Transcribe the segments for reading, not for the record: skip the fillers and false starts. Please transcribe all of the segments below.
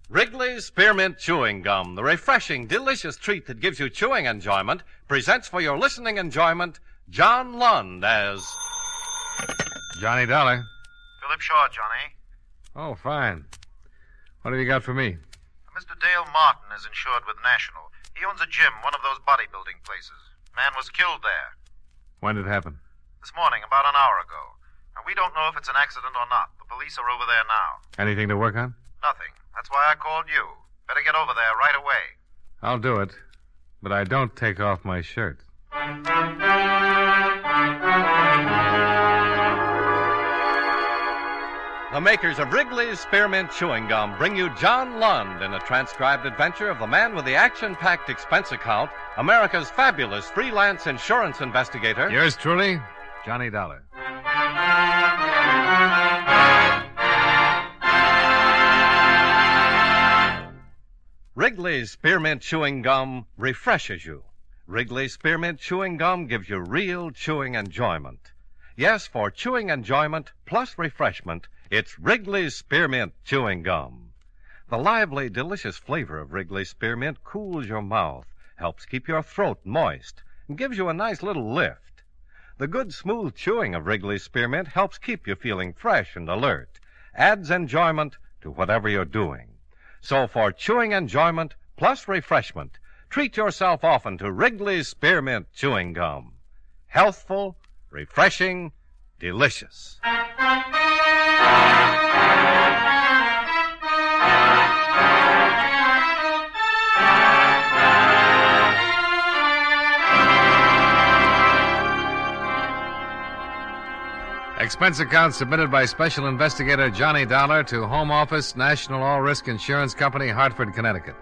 Wrigley's Spearmint Chewing Gum, the refreshing, delicious treat that gives you chewing enjoyment, presents for your listening enjoyment John Lund as... Johnny Dollar. Philip Shaw, Johnny. Oh, fine. What have you got for me? Mr. Dale Martin is insured with National. He owns a gym, one of those bodybuilding places. Man was killed there. When did it happen? This morning, about an hour ago. And we don't know if it's an accident or not. The police are over there now. Anything to work on? Nothing. That's why I called you. Better get over there right away. I'll do it. But I don't take off my shirt. The makers of Wrigley's Spearmint Chewing Gum bring you John Lund in a transcribed adventure of the man with the action-packed expense account, America's fabulous freelance insurance investigator. Yours truly, Johnny Dollar. Wrigley's Spearmint Chewing Gum refreshes you. Wrigley's Spearmint Chewing Gum gives you real chewing enjoyment. Yes, for chewing enjoyment plus refreshment, it's Wrigley's Spearmint Chewing Gum. The lively, delicious flavor of Wrigley's Spearmint cools your mouth, helps keep your throat moist, and gives you a nice little lift. The good, smooth chewing of Wrigley's Spearmint helps keep you feeling fresh and alert, adds enjoyment to whatever you're doing. So for chewing enjoyment plus refreshment, treat yourself often to Wrigley's Spearmint Chewing Gum. Healthful, refreshing, delicious. Expense account submitted by Special Investigator Johnny Dollar to Home Office, National All-Risk Insurance Company, Hartford, Connecticut.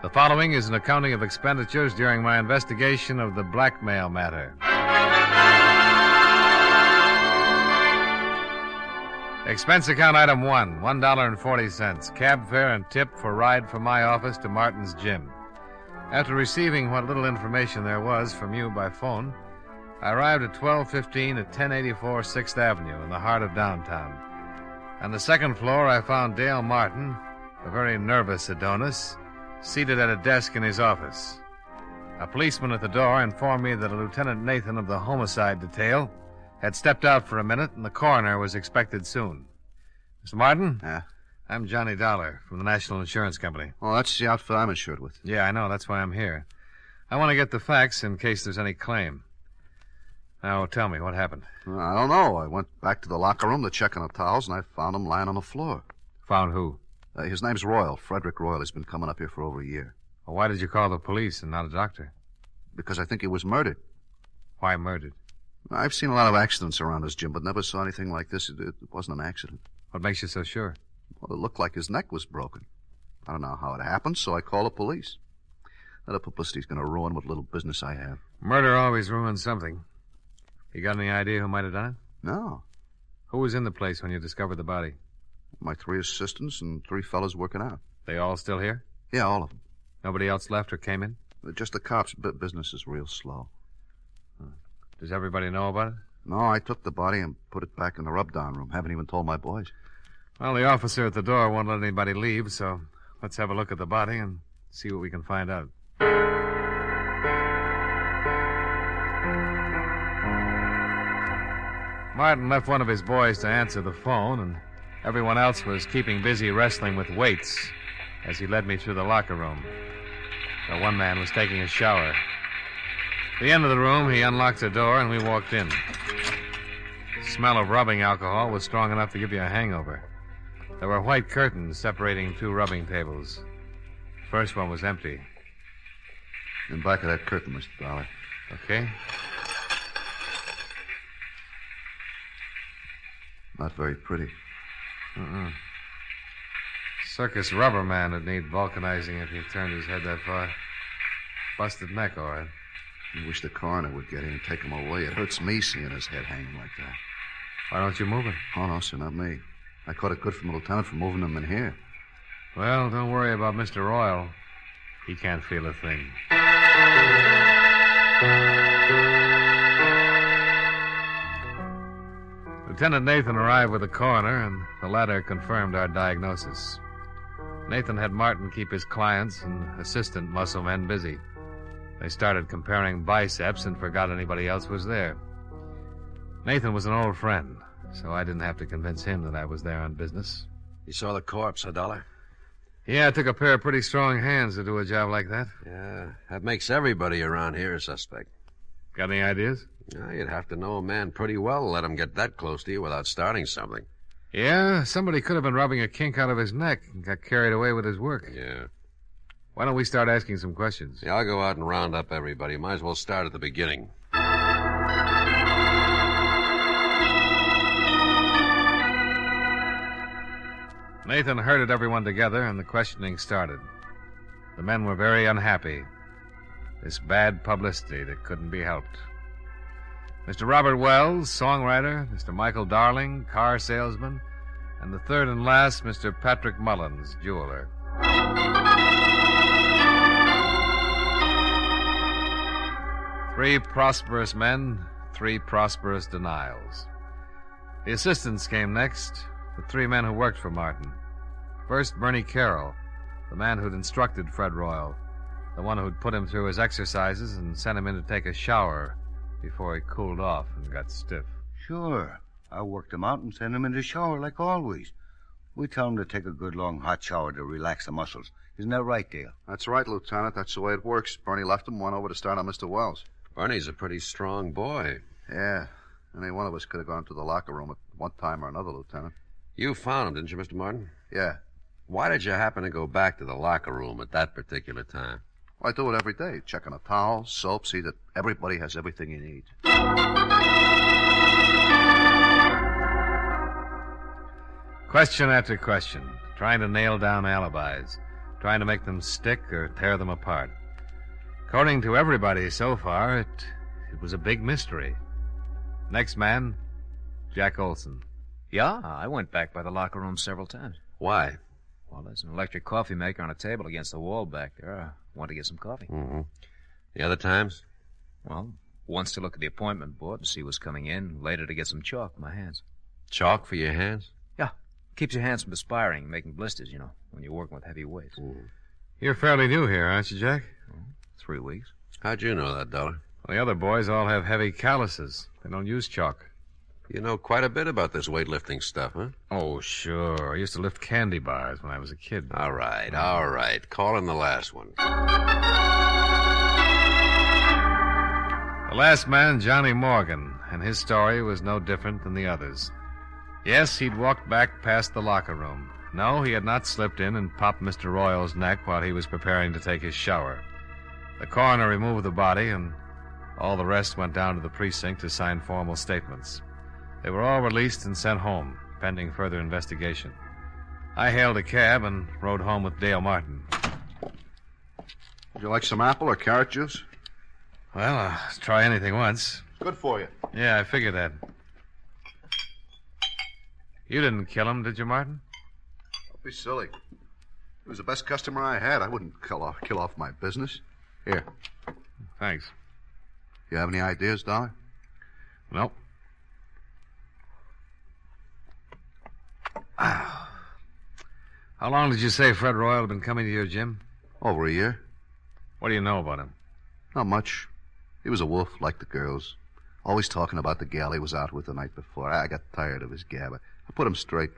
The following is an accounting of expenditures during my investigation of the Blackmail matter. Expense account item 1, $1.40. Cab fare and tip for ride from my office to Martin's gym. After receiving what little information there was from you by phone, I arrived at 1215 at 1084 6th Avenue in the heart of downtown. On the second floor, I found Dale Martin, a very nervous Adonis, seated at a desk in his office. A policeman at the door informed me that a Lieutenant Nathan of the homicide detail had stepped out for a minute and the coroner was expected soon. Mr. Martin? Yeah? I'm Johnny Dollar from the National Insurance Company. Oh, that's the outfit I'm insured with. Yeah, I know. That's why I'm here. I want to get the facts in case there's any claim. Now, tell me, what happened? I don't know. I went back to the locker room to check on the towels, and I found him lying on the floor. Found who? His name's Royal, Frederick Royal. He's been coming up here for over a year. Well, why did you call the police and not a doctor? Because I think he was murdered. Why murdered? I've seen a lot of accidents around this gym, but never saw anything like this. It wasn't an accident. What makes you so sure? Well, it looked like his neck was broken. I don't know how it happened, so I called the police. Now, the publicity's going to ruin what little business I have. Murder always ruins something. You got any idea who might have done it? No. Who was in the place when you discovered the body? My 3 assistants and 3 fellas working out. They all still here? Yeah, all of them. Nobody else left or came in? Just the cops. Business is real slow. Does everybody know about it? No, I took the body and put it back in the rub-down room. Haven't even told my boys. Well, the officer at the door won't let anybody leave, so let's have a look at the body and see what we can find out. Martin left one of his boys to answer the phone, and everyone else was keeping busy wrestling with weights as he led me through the locker room. The one man was taking a shower. At the end of the room, he unlocked the door, and we walked in. The smell of rubbing alcohol was strong enough to give you a hangover. There were white curtains separating 2 rubbing tables. The first one was empty. In back of that curtain, Mr. Dollar. Okay. Not very pretty. Circus rubber man would need vulcanizing if he turned his head that far. Busted neck, all right. I wish the coroner would get in and take him away. It hurts me seeing his head hanging like that. Why don't you move it? Oh, no, sir, not me. I caught it good from a lieutenant for moving him in here. Well, don't worry about Mr. Royal. He can't feel a thing. Lieutenant Nathan arrived with the coroner, and the latter confirmed our diagnosis. Nathan had Martin keep his clients and assistant muscle men busy. They started comparing biceps and forgot anybody else was there. Nathan was an old friend, so I didn't have to convince him that I was there on business. You saw the corpse, huh, Dollar? Yeah, it took a pair of pretty strong hands to do a job like that. Yeah, that makes everybody around here a suspect. Got any ideas? You'd have to know a man pretty well to let him get that close to you without starting something. Yeah, somebody could have been rubbing a kink out of his neck and got carried away with his work. Yeah. Why don't we start asking some questions? Yeah, I'll go out and round up everybody. Might as well start at the beginning. Nathan herded everyone together, and the questioning started. The men were very unhappy. This bad publicity that couldn't be helped. Mr. Robert Wells, songwriter, Mr. Michael Darling, car salesman, and the third and last, Mr. Patrick Mullins, jeweler. Three prosperous men, three prosperous denials. The assistants came next, the three men who worked for Martin. First, Bernie Carroll, the man who'd instructed Fred Royal, the one who'd put him through his exercises and sent him in to take a shower before he cooled off and got stiff. Sure. I worked him out and sent him in the shower like always. We tell him to take a good long hot shower to relax the muscles. Isn't that right, Dale? That's right, Lieutenant. That's the way it works. Bernie left him, went over to start on Mr. Wells. Bernie's a pretty strong boy. Yeah. Any one of us could have gone to the locker room at one time or another, Lieutenant. You found him, didn't you, Mr. Martin? Yeah. Why did you happen to go back to the locker room at that particular time? Well, I do it every day. Check on a towel, soap, see that everybody has everything he needs. Question after question, trying to nail down alibis, trying to make them stick or tear them apart. According to everybody so far, it was a big mystery. Next man, Jack Olson. Yeah, I went back by the locker room several times. Why? Well, there's an electric coffee maker on a table against the wall back there. I wanted to get some coffee. Mm-hmm. The other times? Well, once to look at the appointment board and see what's coming in, later to get some chalk for my hands. Chalk for your hands? Yeah, keeps your hands from perspiring and making blisters, you know, when you're working with heavy weights. Mm. You're fairly new here, aren't you, Jack? 3 weeks. How'd you know that, Dollar? Well, the other boys all have heavy calluses. They don't use chalk. You know quite a bit about this weightlifting stuff, huh? Oh, sure. I used to lift candy bars when I was a kid. All right. Call in the last one. The last man, Johnny Morgan, and his story was no different than the others. Yes, he'd walked back past the locker room. No, he had not slipped in and popped Mr. Royal's neck while he was preparing to take his shower. The coroner removed the body, and all the rest went down to the precinct to sign formal statements. They were all released and sent home, pending further investigation. I hailed a cab and rode home with Dale Martin. Would you like some apple or carrot juice? Well, I'll try anything once. Good for you. Yeah, I figured that. You didn't kill him, did you, Martin? Don't be silly. He was the best customer I had. I wouldn't kill off my business. Here. Thanks. You have any ideas, Dollar? Nope. How long did you say Fred Royal had been coming to your gym? Over a year. What do you know about him? Not much. He was a wolf, like the girls. Always talking about the gal he was out with the night before. I got tired of his gab. I put him straight.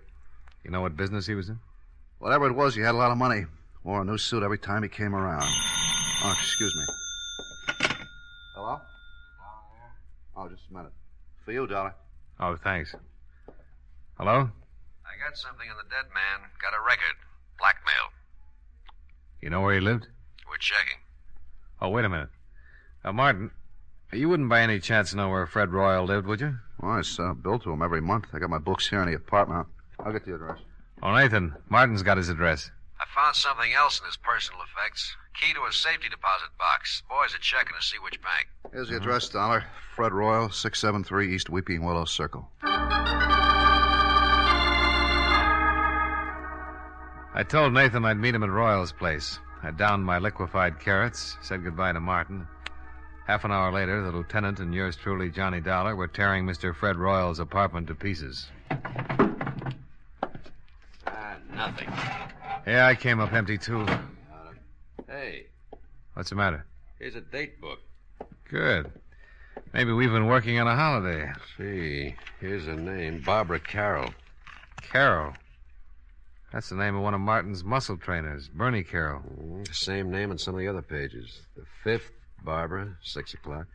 You know what business he was in? Whatever it was, he had a lot of money. Wore a new suit every time he came around. Oh, excuse me. Hello? Oh, just a minute. For you, Dollar. Oh, thanks. Hello? I got something on the dead man. Got a record. Blackmail. You know where he lived? We're checking. Oh, wait a minute. Martin, you wouldn't by any chance know where Fred Royal lived, would you? Well, I send a bill to him every month. I got my books here in the apartment. I'll get the address. Oh, Nathan, Martin's got his address. I found something else in his personal effects. Key to a safety deposit box. Boys are checking to see which bank. Here's the address, Dollar. Fred Royal, 673 East Weeping Willow Circle. I told Nathan I'd meet him at Royal's place. I downed my liquefied carrots, said goodbye to Martin. Half an hour later, the lieutenant and yours truly, Johnny Dollar, were tearing Mr. Fred Royal's apartment to pieces. Nothing. Yeah, I came up empty, too. Hey, What's the matter? here's a date book. Good. Maybe we've been working on a holiday. See, here's a name, Barbara Carroll. Carroll. That's the name of one of Martin's muscle trainers, Bernie Carroll. Same name on some of the other pages. The 5th, Barbara, 6 o'clock.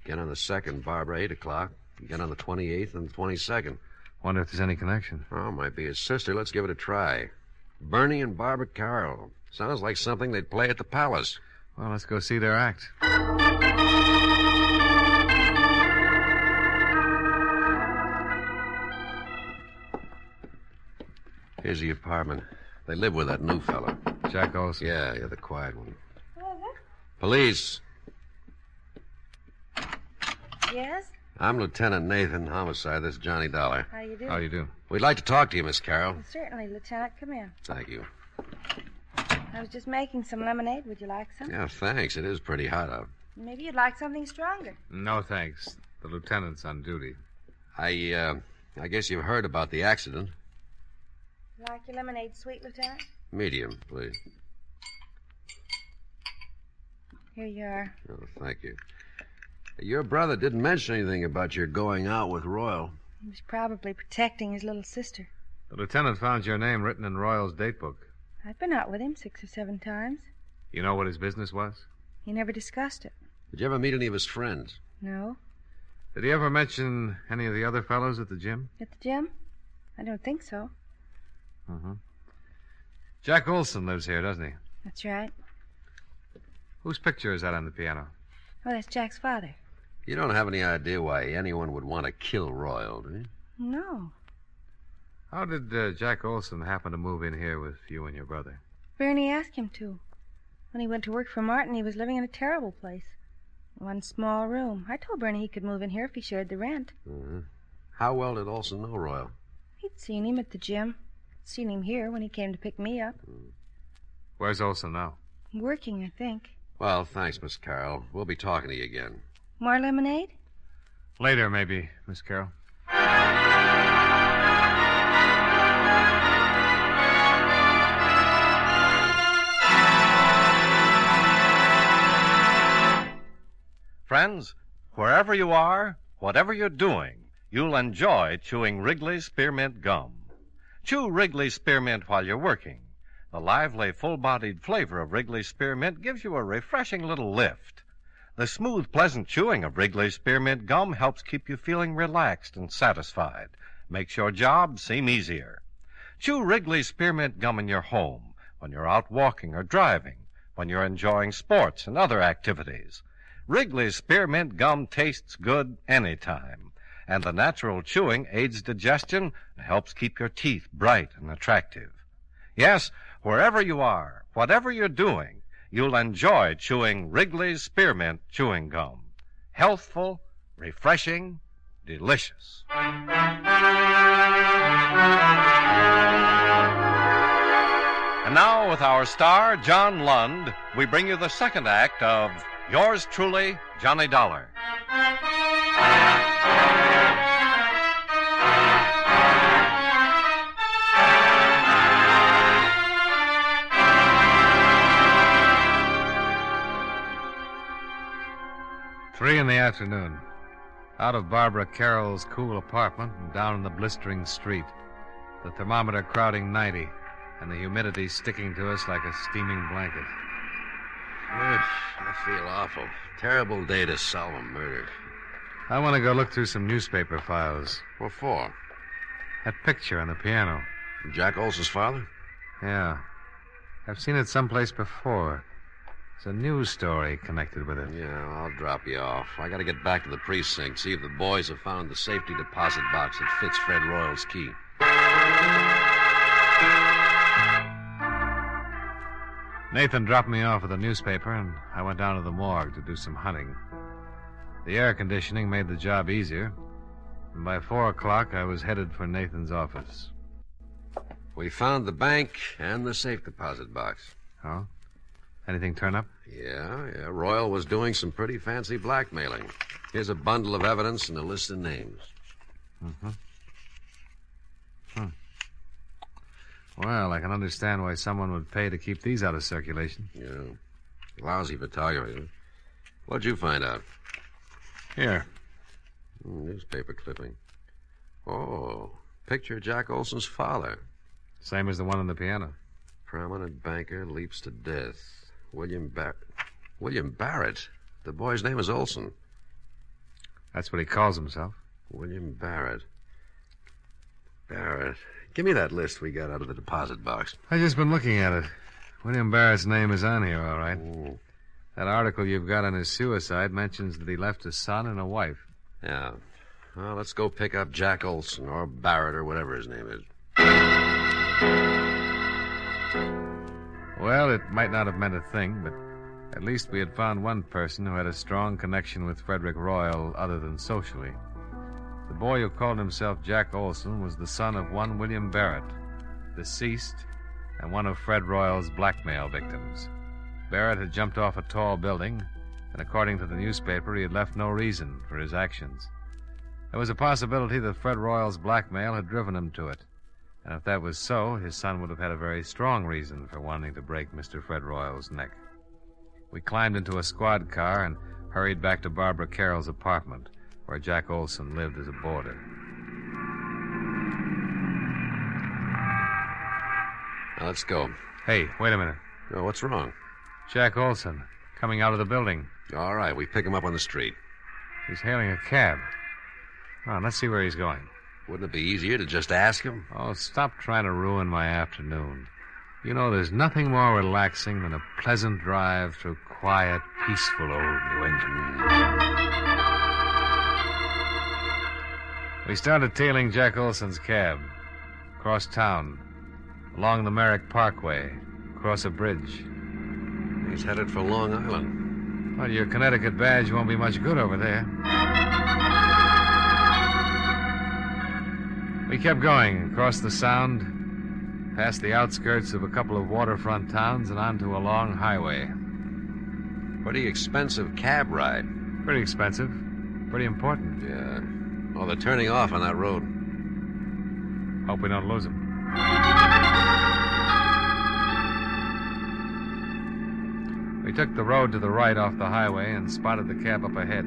Again on the 2nd, Barbara, 8 o'clock. Again on the 28th and the 22nd. Wonder if there's any connection. Oh, might be his sister. Let's give it a try. Bernie and Barbara Carroll. Sounds like something they'd play at the Palace. Well, let's go see their act. Here's the apartment. They live with that new fella. Jack Olson. Yeah, the quiet one. What is Police. it? Yes? I'm Lieutenant Nathan, homicide. This is Johnny Dollar. How you doing? How do you do? We'd like to talk to you, Miss Carroll. Well, certainly, Lieutenant. Come in. Thank you. I was just making some lemonade. Would you like some? Yeah, thanks. It is pretty hot out. Maybe you'd like something stronger. No, thanks. The lieutenant's on duty. I guess you've heard about the accident. You like your lemonade sweet, Lieutenant? Medium, please. Here you are. Oh, thank you. Your brother didn't mention anything about your going out with Royal. He was probably protecting his little sister. The lieutenant found your name written in Royal's date book. I've been out with him 6 or 7 times. You know what his business was? He never discussed it. Did you ever meet any of his friends? No. Did he ever mention any of the other fellows at the gym? At the gym? I don't think so. Mm-hmm. Jack Olson lives here, doesn't he? That's right. Whose picture is that on the piano? Oh, that's Jack's father. You don't have any idea why anyone would want to kill Royal, do you? No. How did Jack Olson happen to move in here with you and your brother? Bernie asked him to. When he went to work for Martin, he was living in a terrible place. One small room. I told Bernie he could move in here if he shared the rent. Mm-hmm. How well did Olson know Royal? He'd seen him at the gym. Seen him here when he came to pick me up. Where's Olson now? Working, I think. Well, thanks, Miss Carroll. We'll be talking to you again. More lemonade? Later, maybe, Miss Carroll. Friends, wherever you are, whatever you're doing, you'll enjoy chewing Wrigley's Spearmint Gum. Chew Wrigley's Spearmint while you're working. The lively, full-bodied flavor of Wrigley's Spearmint gives you a refreshing little lift. The smooth, pleasant chewing of Wrigley's Spearmint Gum helps keep you feeling relaxed and satisfied. Makes your job seem easier. Chew Wrigley's Spearmint Gum in your home, when you're out walking or driving, when you're enjoying sports and other activities. Wrigley's Spearmint Gum tastes good anytime, and the natural chewing aids digestion and helps keep your teeth bright and attractive. Yes, wherever you are, whatever you're doing, you'll enjoy chewing Wrigley's Spearmint Chewing Gum. Healthful, refreshing, delicious. And now, with our star, John Lund, we bring you the second act of Yours Truly, Johnny Dollar. Three in the afternoon. Out of Barbara Carroll's cool apartment and down in the blistering street. The thermometer crowding 90, and the humidity sticking to us like a steaming blanket. I feel awful. Terrible day to solve a murder. I want to go look through some newspaper files. What for? That picture on the piano. Jack Olson's father? Yeah. I've seen it someplace before. There's a news story connected with it. Yeah, I'll drop you off. I gotta get back to the precinct, see if the boys have found the safety deposit box that fits Fred Royal's key. Nathan dropped me off at the newspaper, and I went down to the morgue to do some hunting. The air conditioning made the job easier, and by 4 o'clock I was headed for Nathan's office. We found the bank and the safe deposit box. Oh? Anything turn up? Yeah. Royal was doing some pretty fancy blackmailing. Here's a bundle of evidence and a list of names. Mm-hmm. Well, I can understand why someone would pay to keep these out of circulation. Yeah. Lousy photography. What'd you find out? Here. Newspaper clipping. Oh, picture of Jack Olson's father. Same as the one on the piano. Prominent banker leaps to death. William Barrett. The boy's name is Olson. That's what he calls himself. William Barrett. Barrett. Give me that list we got out of the deposit box. I've just been looking at it. William Barrett's name is on here, all right. Oh. That article you've got on his suicide mentions that he left a son and a wife. Yeah. Well, let's go pick up Jack Olson, or Barrett, or whatever his name is. Well, it might not have meant a thing, but at least we had found one person who had a strong connection with Frederick Royal other than socially. The boy who called himself Jack Olson was the son of one William Barrett, deceased, and one of Fred Royal's blackmail victims. Barrett had jumped off a tall building, and according to the newspaper, he had left no reason for his actions. There was a possibility that Fred Royal's blackmail had driven him to it, and if that was so, his son would have had a very strong reason for wanting to break Mr. Fred Royal's neck. We climbed into a squad car and hurried back to Barbara Carroll's apartment, where Jack Olson lived as a boarder. Now, let's go. Hey, wait a minute. Oh, what's wrong? Jack Olson, coming out of the building. All right, we pick him up on the street. He's hailing a cab. Come on, let's see where he's going. Wouldn't it be easier to just ask him? Oh, stop trying to ruin my afternoon. You know, there's nothing more relaxing than a pleasant drive through quiet, peaceful old New England. We started tailing Jack Olson's cab. Across town. Along the Merrick Parkway. Across a bridge. He's headed for Long Island. Well, your Connecticut badge won't be much good over there. We kept going across the Sound, past the outskirts of a couple of waterfront towns, and onto a long highway. Pretty expensive cab ride. Pretty expensive. Pretty important. Yeah. Oh, they're turning off on that road. Hope we don't lose them. We took the road to the right off the highway and spotted the cab up ahead,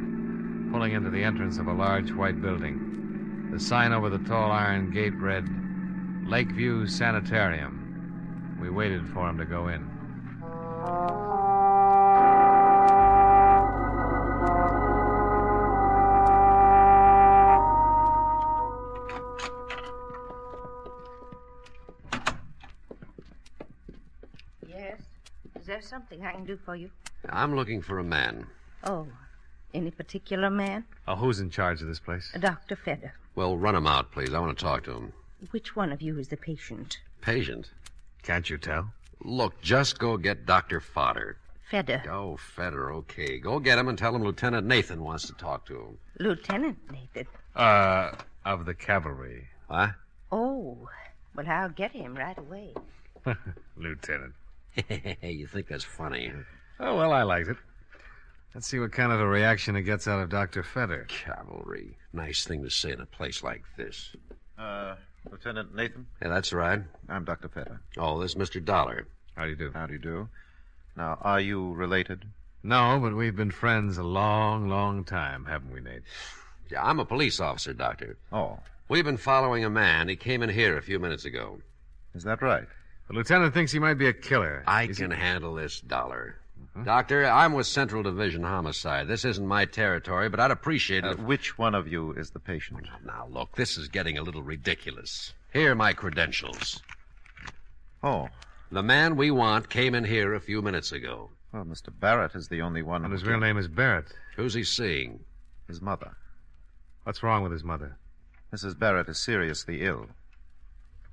pulling into the entrance of a large white building. The sign over the tall iron gate read, Lakeview Sanitarium. We waited for him to go in. Yes? Is there something I can do for you? I'm looking for a man. Oh, any particular man? Oh, who's in charge of this place? Dr. Feder. Well, run him out, please. I want to talk to him. Which one of you is the patient? Patient? Can't you tell? Look, just go get Dr. Fodder. Feder. Oh, Feder, okay. Go get him and tell him Lieutenant Nathan wants to talk to him. Lieutenant Nathan. Of the cavalry. Huh? Oh, well, I'll get him right away. Lieutenant. You think that's funny? Oh, well, I liked it. Let's see what kind of a reaction it gets out of Dr. Feder. Cavalry. Nice thing to say in a place like this. Lieutenant Nathan? Yeah, that's right. I'm Dr. Feder. Oh, this is Mr. Dollar. How do you do? How do you do? Now, are you related? No, but we've been friends a long, long time, haven't we, Nate? Yeah, I'm a police officer, Doctor. Oh, We've been following a man. He came in here a few minutes ago. is that right? The lieutenant thinks he might be a killer. I Is can he- handle this, Dollar. Doctor, I'm with Central Division Homicide. This isn't my territory, but I'd appreciate it if... Which one of you is the patient? Now, look, this is getting a little ridiculous. Here are my credentials. Oh, The man we want came in here a few minutes ago. well, Mr. Barrett is the only one. And who his real can- name is Barrett. Who's he seeing? His mother. What's wrong with his mother? Mrs. Barrett is seriously ill.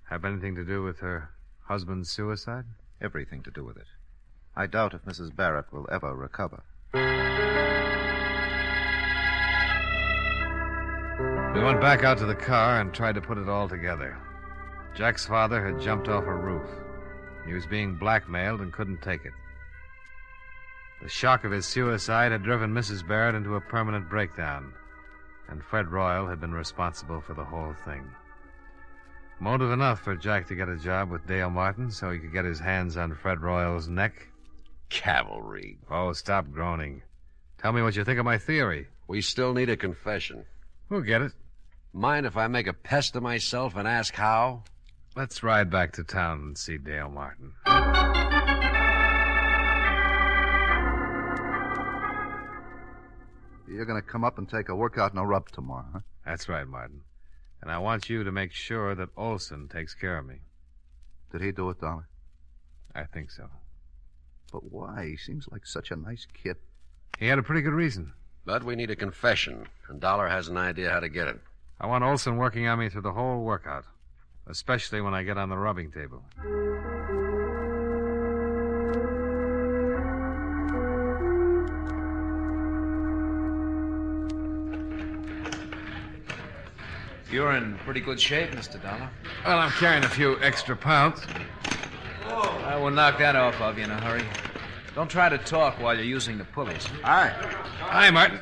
Have anything to do with her husband's suicide? Everything to do with it. I doubt if Mrs. Barrett will ever recover. We went back out to the car and tried to put it all together. Jack's father had jumped off a roof. He was being blackmailed and couldn't take it. The shock of his suicide had driven Mrs. Barrett into a permanent breakdown, and Fred Royal had been responsible for the whole thing. Motive enough for Jack to get a job with Dale Martin so he could get his hands on Fred Royal's neck. Cavalry. Oh, stop groaning. Tell me what you think of my theory. We still need a confession. We'll get it. Mind if I make a pest of myself and ask how? Let's ride back to town and see Dale Martin. You're going to come up and take a workout and a rub tomorrow, huh? That's right, Martin. And I want you to make sure that Olson takes care of me. Did he do it, Dollar? I think so. But why? He seems like such a nice kid. He had a pretty good reason. But we need a confession, and Dollar has an idea how to get it. I want Olson working on me through the whole workout, especially when I get on the rubbing table. You're in pretty good shape, Mr. Dollar. Well, I'm carrying a few extra pounds. I will knock that off of you in a hurry. Don't try to talk while you're using the pulleys. Hi. Hi, Martin.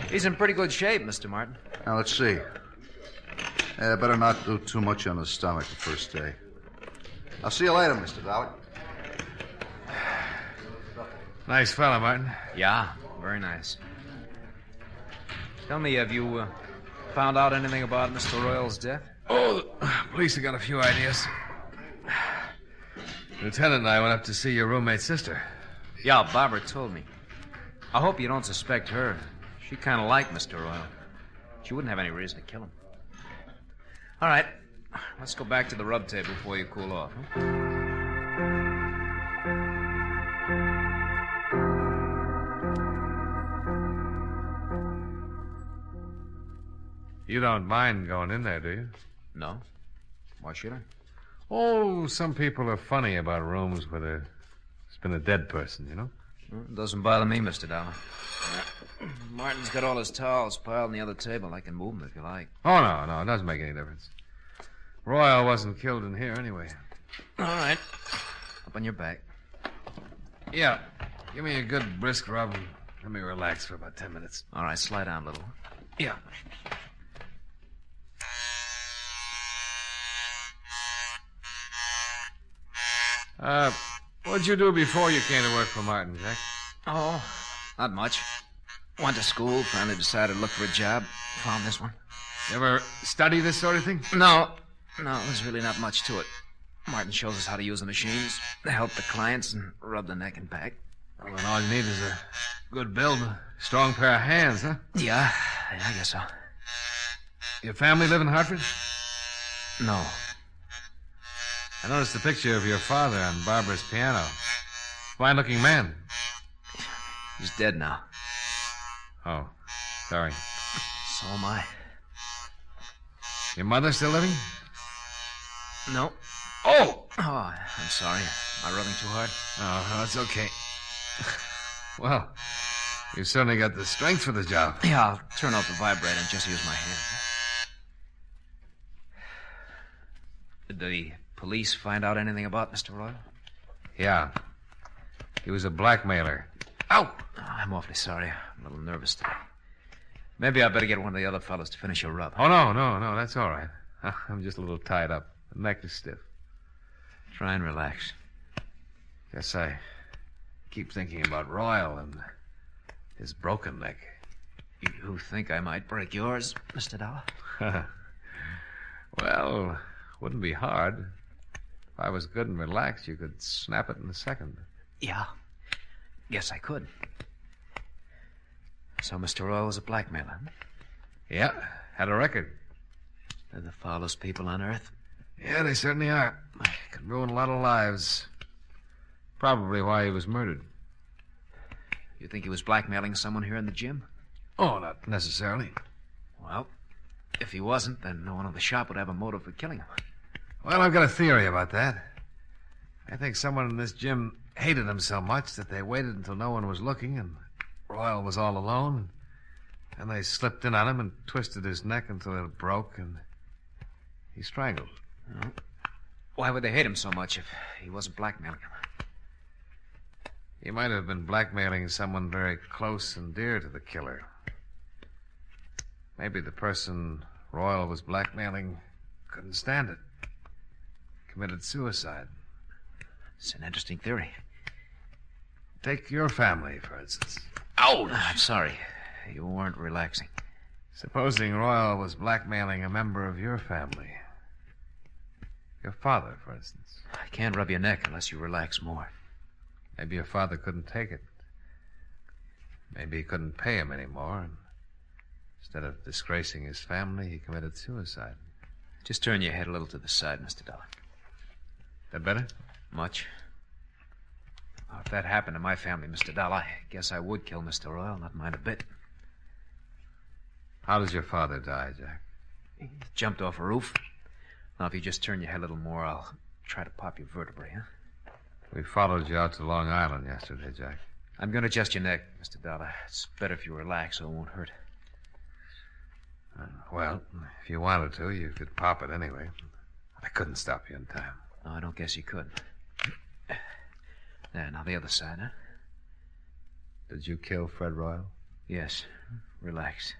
He's in pretty good shape, Mr. Martin. Now, let's see. Better not do too much on the stomach the first day. I'll see you later, Mr. Dollar. Nice fella, Martin. Yeah, very nice. Tell me, have you found out anything about Mr. Royal's death? Oh, the police have got a few ideas. Lieutenant and I went up to see your roommate's sister. Yeah, Barbara told me. I hope you don't suspect her. She kind of liked Mr. Royal. She wouldn't have any reason to kill him. All right, let's go back to the rub table before you cool off. Huh? You don't mind going in there, do you? No. Why should I? Oh, some people are funny about rooms where there's been a dead person, you know? It doesn't bother me, Mr. Dollar. Martin's got all his towels piled on the other table. I can move them if you like. Oh, no, it doesn't make any difference. Royal wasn't killed in here anyway. All right. Up on your back. Yeah. Give me a good brisk rub and let me relax for about 10 minutes. All right, slide down a little. Yeah. What'd you do before you came to work for Martin, Jack? Oh, not much. Went to school, finally decided to look for a job. Found this one. You ever study this sort of thing? No, there's really not much to it. Martin shows us how to use the machines, help the clients, and rub the neck and back. Well, then all you need is a good build, a strong pair of hands, huh? Yeah, I guess so. Your family live in Hartford? No. I noticed a picture of your father on Barbara's piano. Fine-looking man. He's dead now. Oh, sorry. So am I. Your mother still living? No. Oh! Oh, I'm sorry. Am I rubbing too hard? Oh, that's okay. Well, you've certainly got the strength for the job. Yeah, I'll turn off the vibrator and just use my hand. Did the police find out anything about Mr. Royal? Yeah. He was a blackmailer. Ow! Oh, I'm awfully sorry. I'm a little nervous today. Maybe I better get one of the other fellows to finish your rub. Oh, no, that's all right. I'm just a little tied up. The neck is stiff. Try and relax. Guess I keep thinking about Royal and his broken neck. You think I might break yours, Mr. Dollar? Well, wouldn't be hard. If I was good and relaxed, you could snap it in a second. Yeah. Guess I could. So Mr. Royal was a blackmailer, huh? Yeah, had a record. They're the foulest people on earth. Yeah, they certainly are. Could ruin a lot of lives. Probably why he was murdered. You think he was blackmailing someone here in the gym? Oh, not necessarily. Well, if he wasn't, then no one in the shop would have a motive for killing him. Well, I've got a theory about that. I think someone in this gym hated him so much that they waited until no one was looking and Royal was all alone. And they slipped in on him and twisted his neck until it broke and he strangled. Well, why would they hate him so much if he wasn't blackmailing him? He might have been blackmailing someone very close and dear to the killer. Maybe the person Royal was blackmailing couldn't stand it. committed suicide. It's an interesting theory. Take your family, for instance. Ouch! I'm sorry. You weren't relaxing. Supposing Royal was blackmailing a member of your family. Your father, for instance. I can't rub your neck unless you relax more. Maybe your father couldn't take it. Maybe he couldn't pay him anymore, and instead of disgracing his family, he committed suicide. Just turn your head a little to the side, Mr. Dollar. That better? Much. Well, if that happened to my family, Mr. Dollar, I guess I would kill Mr. Royal, not mind a bit. How does your father die, Jack? He jumped off a roof. Now, if you just turn your head a little more, I'll try to pop your vertebrae, huh? We followed you out to Long Island yesterday, Jack. I'm going to adjust your neck, Mr. Dollar. It's better if you relax so it won't hurt. Well, if you wanted to, you could pop it anyway. I couldn't stop you in time. No, I don't guess you could. There, now the other side, huh? Did you kill Fred Royal? Yes. Relax.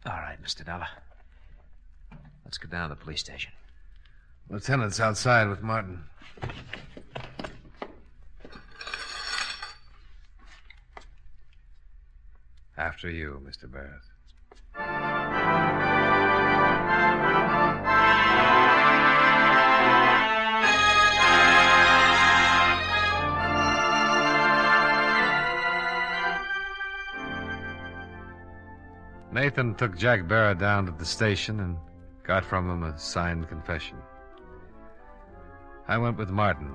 All right, Mr. Dollar. Let's go down to the police station. Lieutenant's outside with Martin. After you, Mr. Barrett. Nathan took Jack Barrett down to the station and got from him a signed confession. I went with Martin,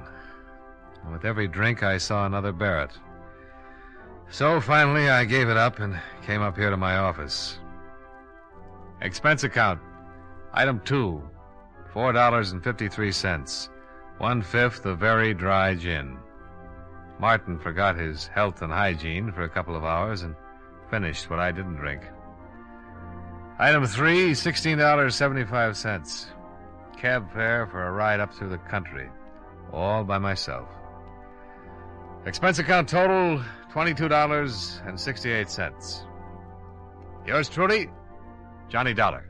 and with every drink I saw another Barrett. So finally I gave it up and came up here to my office. Expense account. Item 2, $4.53. 1/5 of very dry gin. Martin forgot his health and hygiene for a couple of hours and finished what I didn't drink. Item 3, $16.75. Cab fare for a ride up through the country. All by myself. Expense account total, $22.68. Yours truly, Johnny Dollar.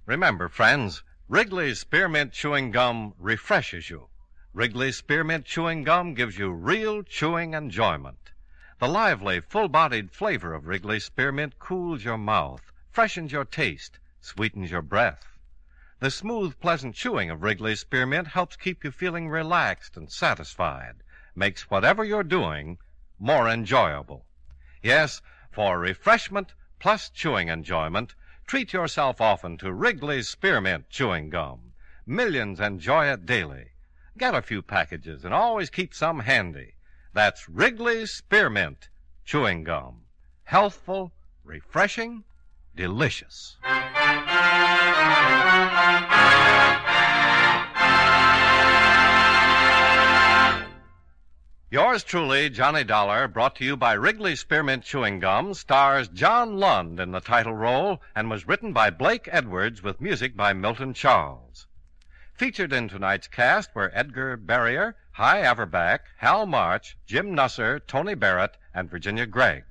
Remember, friends, Wrigley's Spearmint Chewing Gum refreshes you. Wrigley's Spearmint Chewing Gum gives you real chewing enjoyment. The lively, full-bodied flavor of Wrigley's Spearmint cools your mouth, freshens your taste, sweetens your breath. The smooth, pleasant chewing of Wrigley's Spearmint helps keep you feeling relaxed and satisfied, makes whatever you're doing more enjoyable. Yes, for refreshment plus chewing enjoyment, treat yourself often to Wrigley's Spearmint Chewing Gum. Millions enjoy it daily. Get a few packages and always keep some handy. That's Wrigley's Spearmint Chewing Gum. Healthful, refreshing, delicious. Yours truly, Johnny Dollar, brought to you by Wrigley's Spearmint Chewing Gum, stars John Lund in the title role and was written by Blake Edwards with music by Milton Charles. Featured in tonight's cast were Edgar Barrier, Hy Averback, Hal March, Jim Nusser, Tony Barrett, and Virginia Gregg.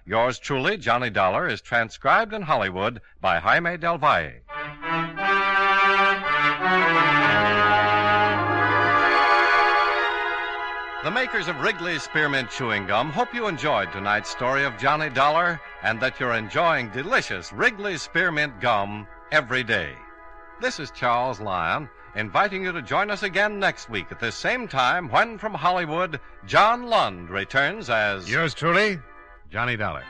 Yours truly, Johnny Dollar, is transcribed in Hollywood by Jaime Del Valle. The makers of Wrigley's Spearmint Chewing Gum hope you enjoyed tonight's story of Johnny Dollar and that you're enjoying delicious Wrigley's Spearmint Gum every day. This is Charles Lyon, inviting you to join us again next week at this same time when, from Hollywood, John Lund returns as... Yours truly, Johnny Dollar.